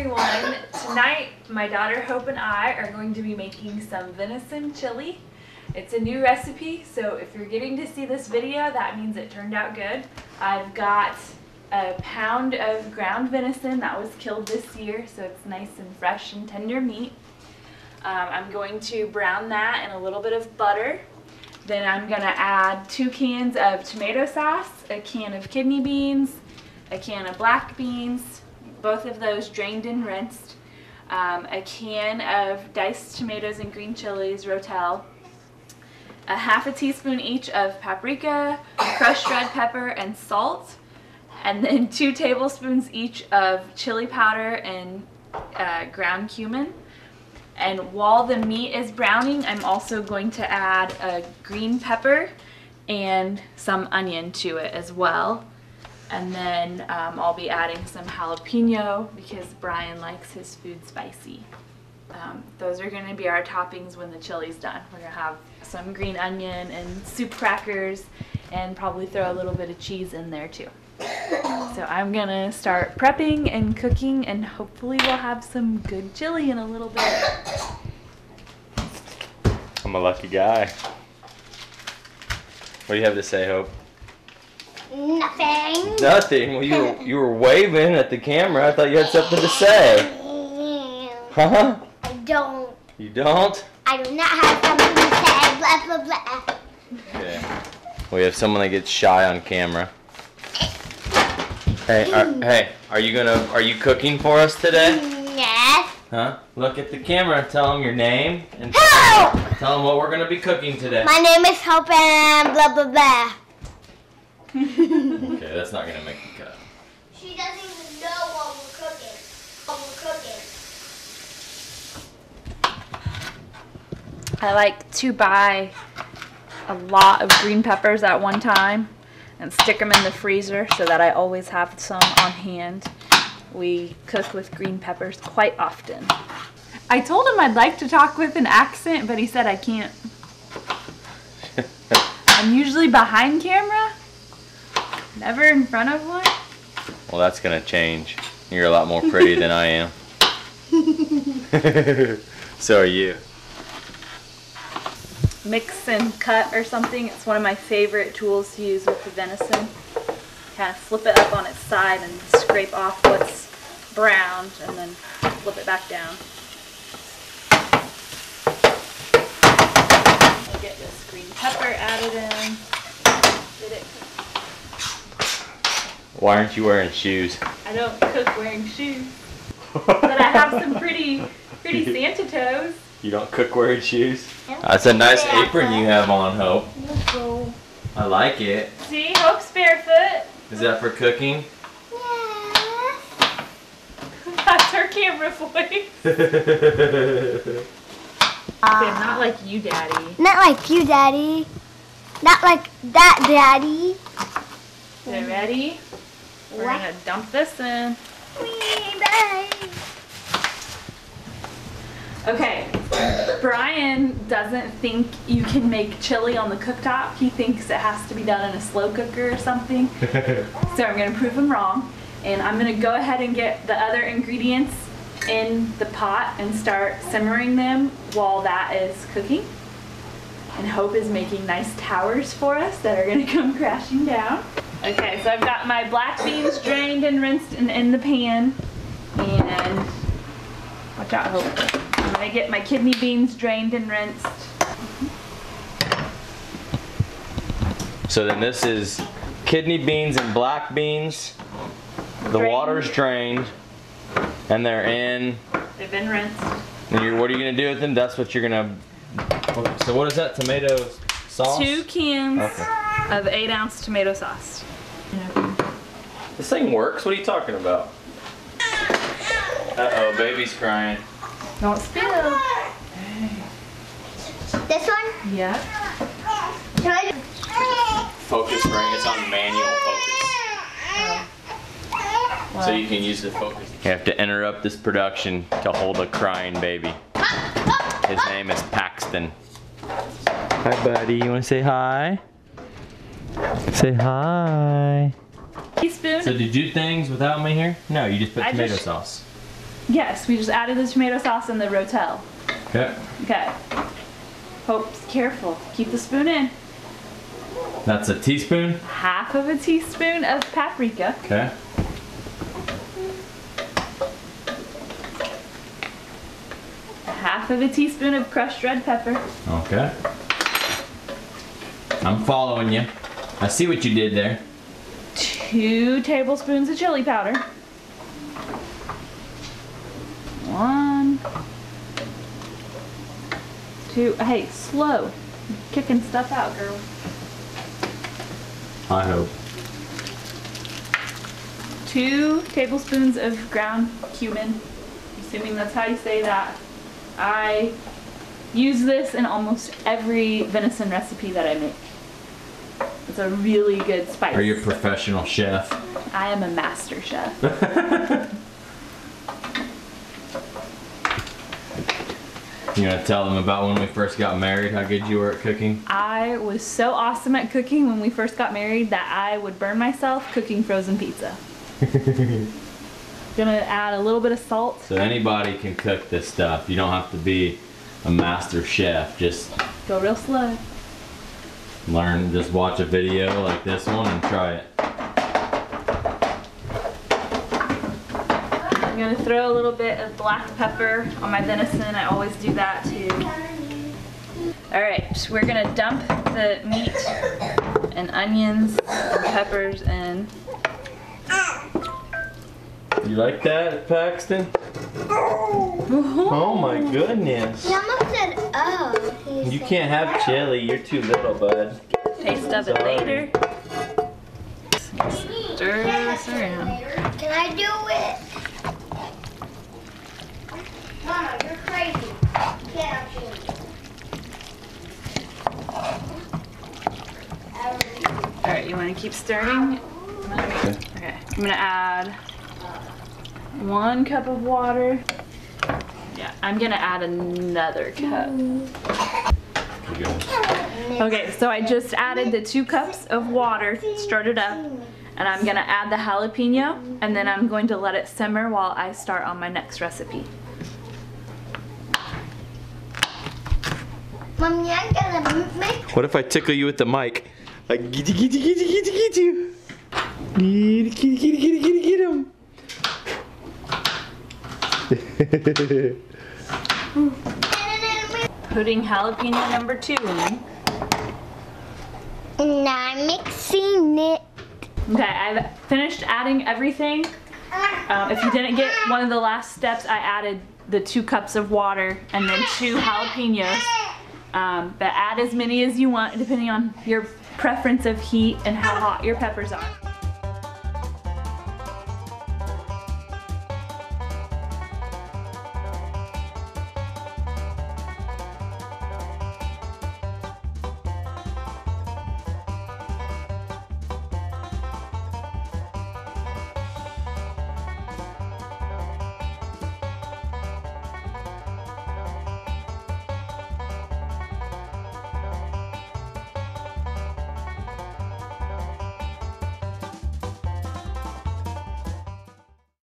everyone. Tonight, my daughter Hope and I are going to be making some venison chili. It's a new recipe, so if you're getting to see this video, that means it turned out good. I've got a pound of ground venison that was killed this year, so it's nice and fresh and tender meat. I'm going to brown that in a little bit of butter. Then I'm going to add 2 cans of tomato sauce, a can of kidney beans, a can of black beans, both of those drained and rinsed, a can of diced tomatoes and green chilies, Rotel, a half a teaspoon each of paprika, crushed red pepper, and salt, and then 2 tablespoons each of chili powder and ground cumin. And while the meat is browning, I'm also going to add a green pepper and some onion to it as well. And then I'll be adding some jalapeno because Brian likes his food spicy. Those are going to be our toppings when the chili's done. We're going to have some green onion and soup crackers and probably throw a little bit of cheese in there too. So I'm going to start prepping and cooking, and hopefully we'll have some good chili in a little bit. I'm a lucky guy. What do you have to say, Hope? Nothing. Nothing? Well, you were waving at the camera. I thought you had something to say. Huh? I don't. You don't? I do not have something to say. Blah, blah, blah. Okay. We have someone that gets shy on camera. Hey, are you cooking for us today? Yes. Huh? Look at the camera and tell them your name and Help! tell them what we're gonna be cooking today. My name is Hope and blah, blah, blah. Okay, that's not gonna make the cut. She doesn't even know what we're cooking. I like to buy a lot of green peppers at one time and stick them in the freezer so that I always have some on hand. We cook with green peppers quite often. I told him I'd like to talk with an accent, but he said I can't. I'm usually behind camera, never in front of one. Well, that's gonna change. You're a lot more pretty than I am. So are you. Mix and cut or something. It's one of my favorite tools to use with the venison. Kind of flip it up on its side and scrape off what's browned and then flip it back down. I'll get this green pepper added in. Did it cook? Why aren't you wearing shoes? I don't cook wearing shoes. But I have some pretty Santa toes. You don't cook wearing shoes? That's a nice apron you have on, Hope. I like it. See, Hope's barefoot. Is that for cooking? Yes. That's her camera voice. Okay, not like you, Daddy. Not like you, Daddy. Not like that, Daddy. Okay, ready? We're gonna dump this in. Bye. Okay, Brian doesn't think you can make chili on the cooktop. He thinks it has to be done in a slow cooker or something. So I'm gonna prove him wrong. And I'm gonna go ahead and get the other ingredients in the pot and start simmering them while that is cooking. And Hope is making nice towers for us that are gonna come crashing down. Okay, so I've got my black beans drained and rinsed and in the pan. And watch out, Hope. I'm gonna get my kidney beans drained and rinsed. So then this is kidney beans and black beans. The water's drained and they're in. They've been rinsed. And what are you gonna do with them? That's what you're gonna. So what is that? Tomato sauce? 2 cans of 8-ounce tomato sauce. This thing works? What are you talking about? Uh-oh, baby's crying. Don't spill. This one? Yeah. Can I Focus ring, it's on manual focus. So you can use the focus. You have to interrupt this production to hold a crying baby. His name is Paxton. Hi buddy, you wanna say hi? Say hi. Teaspoon. So did you do things without me here? No, you just put tomato sauce. Yes, we just added the tomato sauce and the rotel. Okay. Okay. Hope's careful. Keep the spoon in. That's a teaspoon? Half of a teaspoon of paprika. Okay. Half of a teaspoon of crushed red pepper. Okay. I'm following you. I see what you did there. 2 tablespoons of chili powder. 1, 2, hey, slow. You're kicking stuff out, girl. I hope. 2 tablespoons of ground cumin, assuming that's how you say that. I use this in almost every venison recipe that I make. It's a really good spice. Are you a professional chef? I am a master chef. You gonna tell them about when we first got married, how good you were at cooking? I was so awesome at cooking when we first got married that I would burn myself cooking frozen pizza. Gonna add a little bit of salt. So anybody can cook this stuff. You don't have to be a master chef. Just Go real slow. learn, just watch a video like this one and try it. I'm gonna throw a little bit of black pepper on my venison. I always do that too. Alright, we're gonna dump the meat and onions and peppers in. You like that, Paxton? Oh my goodness. He almost said, oh. You can't have chili. You're too little, bud. Taste of it Sorry. later. Stir this around. Can I do it? Mama, you're crazy. Can't Alright, you want to keep stirring? Okay, I'm gonna add 1 cup of water. Yeah, I'm gonna add another cup. Okay, so I just added the 2 cups of water, stirred it up, and I'm gonna add the jalapeno, and then I'm going to let it simmer while I start on my next recipe. Mommy, I'm gonna make. What if I tickle you with the mic? Like, get you. Get him. Putting jalapeno number 2 in. And I'm mixing it. Okay, I've finished adding everything. If you didn't get one of the last steps, I added the 2 cups of water and then 2 jalapenos. But add as many as you want depending on your preference of heat and how hot your peppers are.